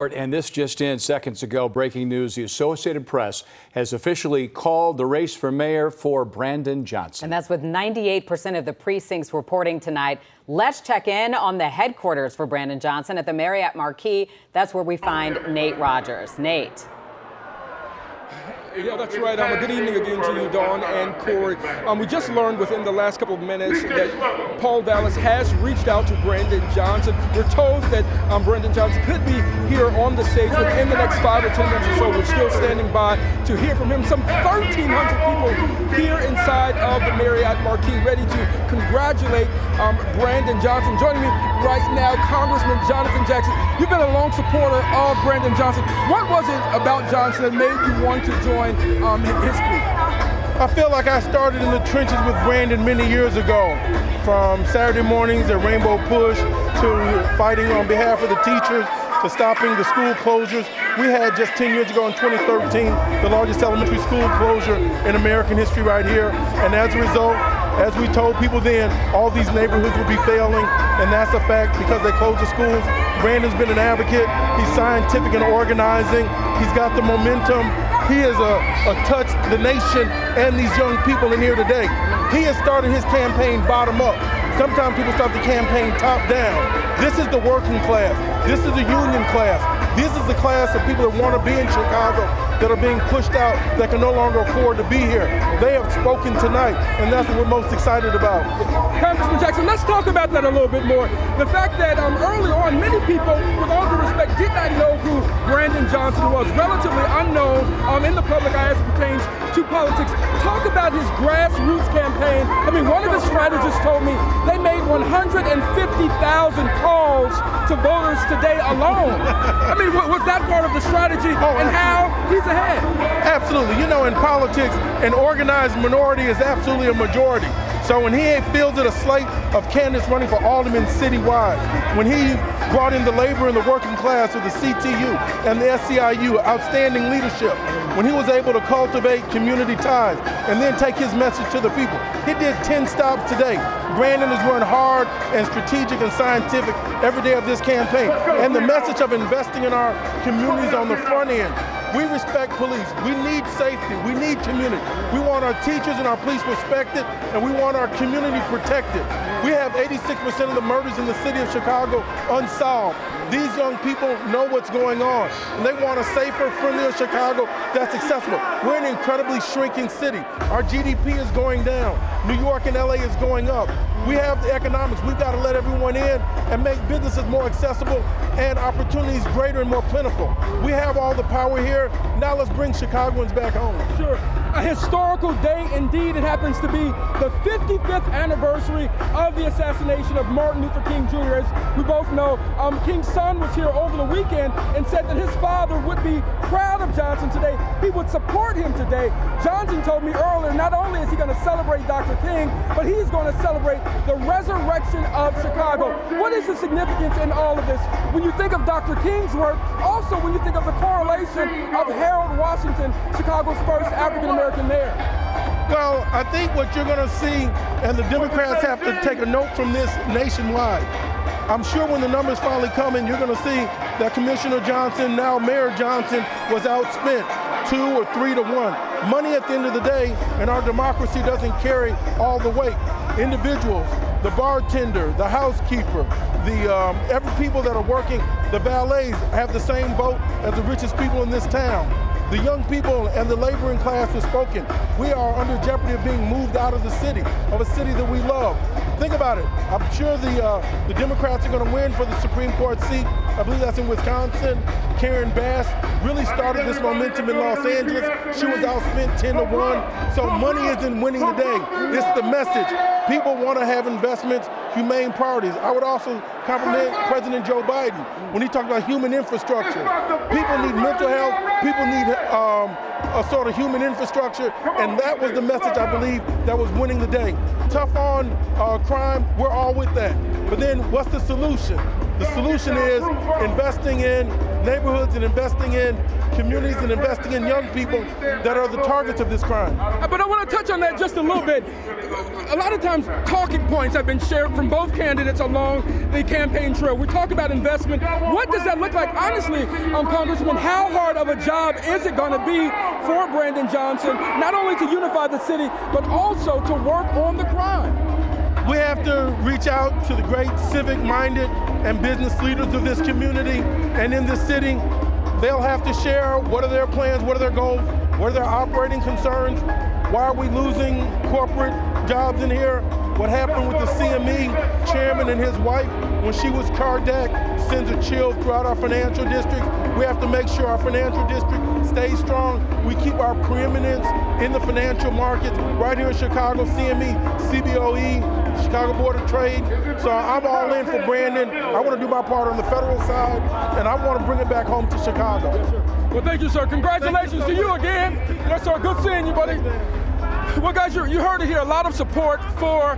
And this just in seconds ago, breaking news, the Associated Press has officially called the race for mayor for Brandon Johnson. And that's with 98% of the precincts reporting tonight. Let's check in on the headquarters for Brandon Johnson at the Marriott Marquis. That's where we find Nate Rogers. Nate. Yeah, that's right. Good evening again to you, Dawn and Corey. We just learned within the last couple of minutes that Paul Vallas has reached out to Brandon Johnson. We're told that Brandon Johnson could be here on the stage within the next 5 or 10 minutes or so. We're still standing by to hear from him. Some 1,300 people here inside of the Marriott Marquis ready to congratulate Brandon Johnson. Joining me right now, Congressman Jonathan Jackson. You've been a long supporter of Brandon Johnson. What was it about Johnson that made you want to join his group? I feel like I started in the trenches with Brandon many years ago, from Saturday mornings at Rainbow Push to fighting on behalf of the teachers to stopping the school closures. We had just 10 years ago in 2013 the largest elementary school closure in American history right here, and as a result, as we told people then, all these neighborhoods would be failing, and that's a fact because they closed the schools. Brandon's been an advocate. He's scientific in organizing. He's got the momentum. He has touched the nation and these young people in here today. He has started his campaign bottom up. Sometimes people start the campaign top down. This is the working class. This is the union class. This is the class of people that want to be in Chicago, that are being pushed out, that can no longer afford to be here. They have spoken tonight, and that's what we're most excited about. Congressman Jackson, let's talk about that a little bit more. The fact that early on, many people, with all due respect, did not know who Brandon Johnson was. Relatively unknown in the public eye as it pertains to politics. Talk about his grassroots campaign. I mean, one of his strategists told me they made 150,000 calls to voters today alone. I mean, was that part of the strategy and how he's ahead? Absolutely. You know, in politics, an organized minority is absolutely a majority. So when he fielded a slate of candidates running for aldermen citywide, when he brought in the labor and the working class of the CTU and the SCIU, outstanding leadership, when he was able to cultivate community ties and then take his message to the people. He did 10 stops today. Brandon has run hard and strategic and scientific every day of this campaign. And the message of investing in our communities on the front end. We respect police. We need safety. We need community. We want our teachers and our police respected, and we want our community protected. We have 86% of the murders in the city of Chicago unsolved. These young people know what's going on, and they want a safer, friendlier Chicago that's accessible. We're an incredibly shrinking city. Our GDP is going down. New York and LA is going up. We have the economics. We've got to let everyone in and make businesses more accessible and opportunities greater and more plentiful. We have all the power here. Now let's bring Chicagoans back home. Sure. A historical day indeed. It happens to be the 55th anniversary of the assassination of Martin Luther King Jr. As we both know, King's son was here over the weekend and said that his father would be proud of Johnson today. He would support him today. Johnson told me earlier, not only is he going to celebrate Dr. King, but he's going to celebrate the resurrection of Chicago. What is the significance in all of this? When you think of Dr. King's work, also when you think of the correlation of Harold Washington, Chicago's first African-American mayor. Well, I think what you're going to see, and the Democrats have to take a note from this nationwide. I'm sure when the numbers finally come in, you're going to see that Commissioner Johnson, now Mayor Johnson, was outspent 2 or 3 to 1. Money at the end of the day, and our democracy doesn't carry all the weight. Individuals, the bartender, the housekeeper, every people that are working, the valets have the same vote as the richest people in this town. The young people and the laboring class have spoken. We are under jeopardy of being moved out of the city, of a city that we love. Think about it. I'm sure the Democrats are going to win for the Supreme Court seat. I believe that's in Wisconsin. Karen Bass really started this momentum in Los Angeles. She was outspent 10 to 1. So money isn't winning today. It's the message. People want to have investments, humane priorities. I would also compliment President Joe Biden when he talked about human infrastructure. People need mental health. People need a sort of human infrastructure, and that was the message, I believe, that was winning the day. Tough on crime, we're all with that. But then what's the solution? The solution is investing in neighborhoods and investing in communities and investing in young people that are the targets of this crime. But I want to touch on that just a little bit. A lot of times talking points have been shared from both candidates along the campaign campaign trail. We talk about investment. What does that look like? Honestly, Congressman, how hard of a job is it going to be for Brandon Johnson, not only to unify the city, but also to work on the crime? We have to reach out to the great civic-minded and business leaders of this community and in this city. They'll have to share what are their plans, what are their goals, what are their operating concerns, why are we losing corporate jobs in here, what happened with the CME chairman and his wife when she was carjacked sends a chill throughout our financial district. We have to make sure our financial district stays strong. We keep our preeminence in the financial markets right here in Chicago, CME, CBOE, Chicago Board of Trade. So I'm all in for Brandon. I want to do my part on the federal side, and I want to bring it back home to Chicago. Yes, sir. Well, thank you, sir. Congratulations to you again. Yes, sir. Good seeing you, buddy. Well, guys, you heard it here. A lot of support for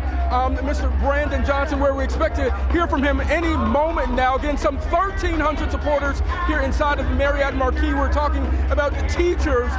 Mr. Brandon Johnson, where we expect to hear from him any moment now. Again, some 1,300 supporters here inside of the Marriott Marquis. We're talking about teachers,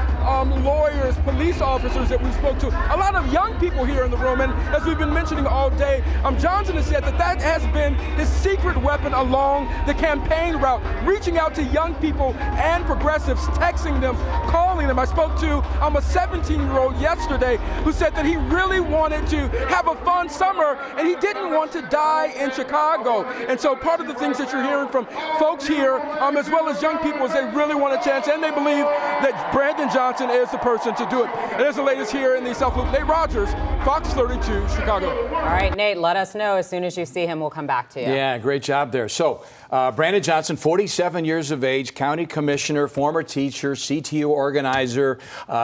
lawyers, police officers that we spoke to. A lot of young people here in the room, and as we've been mentioning all day, Johnson has said that has been his secret weapon along the campaign route, reaching out to young people and progressives, texting them, calling them. I spoke to a 17-year-old yesterday who said that he really wanted to have a fun summer and he didn't want to die in Chicago. And so part of the things that you're hearing from folks here, as well as young people, is they really want a chance and they believe that Brandon Johnson is the person to do it. There's the latest here in the South Loop. Nate Rogers, Fox 32, Chicago. All right, Nate, let us know as soon as you see him. We'll come back to you. Yeah, great job there. So, Brandon Johnson, 47 years of age, county commissioner, former teacher, CTU organizer,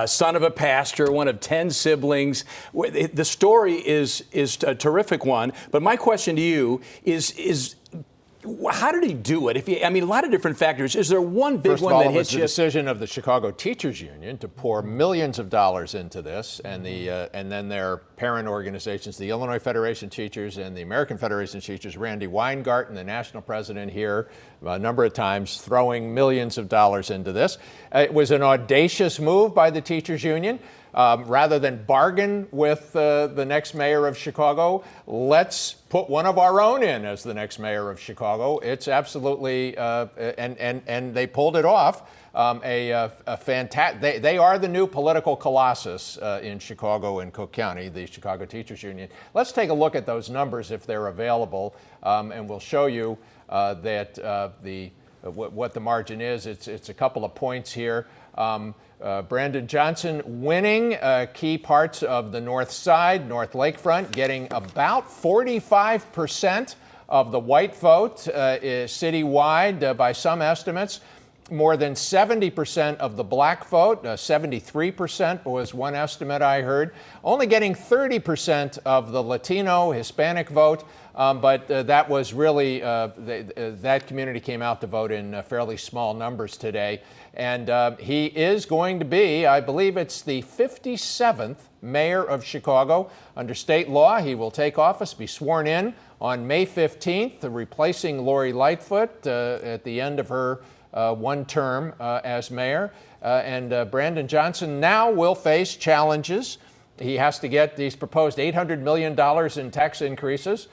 son of a pastor, one of 10 siblings. The story is a terrific one. But my question to you is how did he do it? A lot of different factors. Is there one big one that hits you? It was the decision of the Chicago Teachers Union to pour millions of dollars into this, and then their parent organizations, the Illinois Federation of Teachers and the American Federation of Teachers, Randy Weingarten, the national president here, a number of times throwing millions of dollars into this. It was an audacious move by the Teachers Union. Rather than bargain with the next mayor of Chicago, let's put one of our own in as the next mayor of Chicago. It's absolutely, and they pulled it off. Fantastic. They are the new political colossus in Chicago and Cook County, the Chicago Teachers Union. Let's take a look at those numbers if they're available, and we'll show you that what the margin is. It's a couple of points here. Brandon Johnson winning key parts of the north side, North Lakefront, getting about 45% of the white vote citywide by some estimates. More than 70% of the black vote, 73% was one estimate I heard. Only getting 30% of the Latino, Hispanic vote, but that was really, that community came out to vote in fairly small numbers today. And he is going to be, I believe it's the 57th mayor of Chicago. Under state law, he will take office, be sworn in on May 15th, replacing Lori Lightfoot at the end of her one term as mayor. And Brandon Johnson now will face challenges. He has to get these proposed $800 million in tax increases.